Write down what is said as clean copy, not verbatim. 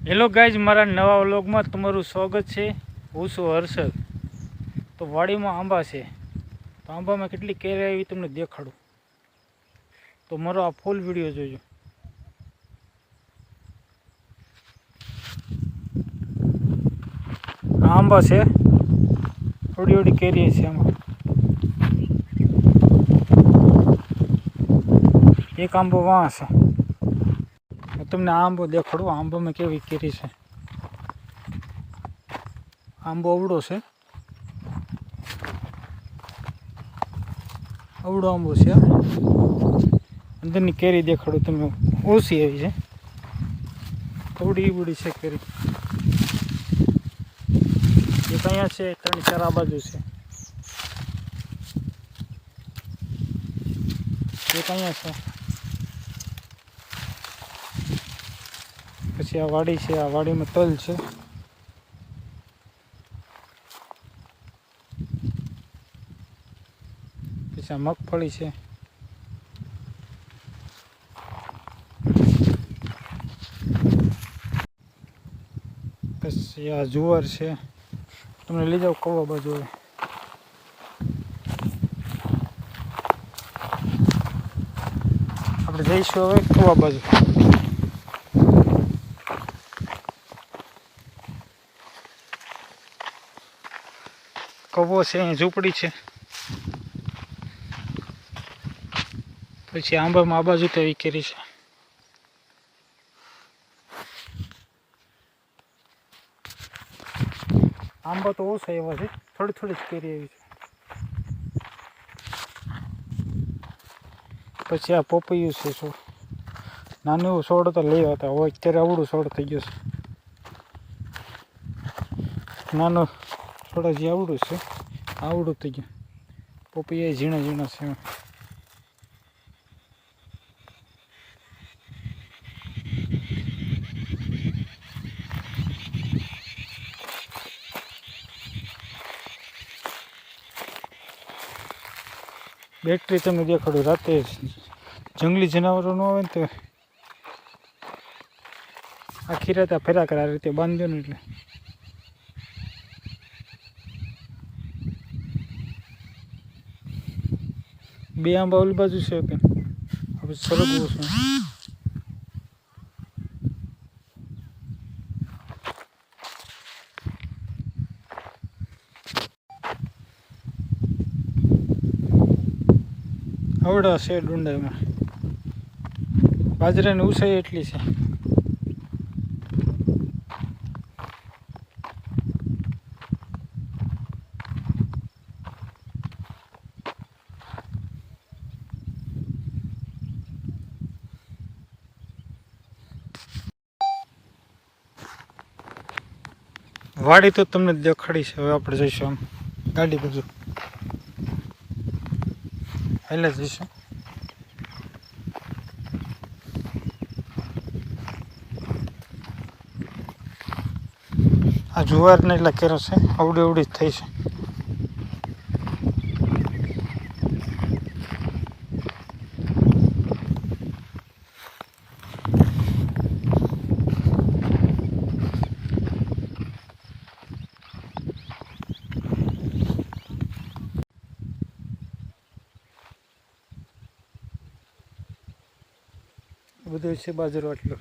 Hello guys, મારા નવા વ્લોગમાં તમારું સ્વાગત છે। હું છું હર્ષદ। તો વાડીમાં આંબા છે, તો આંબામાં કેટલી કેરી આવી તમને દેખાડું, તો મારો આ ફૂલ વિડીયો જોજો। આ આંબા છે, થોડી થોડી કેરી છે આમાં। એક આંબો વાં છે, હું તમને આ આંબો દેખાડું। આંબામાં કેવી કેરી છે। આંબો અવળો છે, અવળો આંબો છે। અંદરની કેરી દેખાડું તમે, ઓછી આવી છે, થોડી બડી છે કેરી। એક અહીંયા છે, 3-4 આ બાજુ છે, એક અહીંયા છે, પછી આ વાડી છે, આ વાડીમાં તલ છે, પછી આ મગફળી છે, પછી આ જુવાર છે। તમને લઈ જાઓ કવા બાજુ। હવે આપણે જઈશું હવે કવા બાજુ। કવો છે, અહીં ઝૂંપડી છે, પછી આંબામાં આ બાજુ તો એવી કેરી છે। આંબા તો ઓછા એવા છે, થોડી થોડી જ કેરી એવી છે। પછી આ પોપૈયું છે છોડ, નાનું એવું છોડ તો લઈ આવતા, હવે અત્યારે આવડું છોડ થઈ ગયું છે। નાનો છોડ હજી આવડું છે, આવડું થઈ ગયું। પોપૈયા ઝીણા ઝીણા છે। બેટરી તમને દેખાડું, રાતે જંગલી જનાવરો ન આવે ને તો આખી રાત ફેરા કરે, આ રીતે બાંધ્યો ને એટલે। બે આંબા ઓલી બાજુ છે કે હવે સરગવું છે। આવડા છે ડુંડામાં, બાજરાની ઊંચાઈ એટલી છે। વાડી તો તમને દેખાડી છે, હવે આપણે જઈશું આમ ગાડી બાજુ, એટલે જઈશું। આ જુવારને એટલા કેરો છે, અવડી અવડી જ થઈ છે। બધું છે બાજરો આટલું।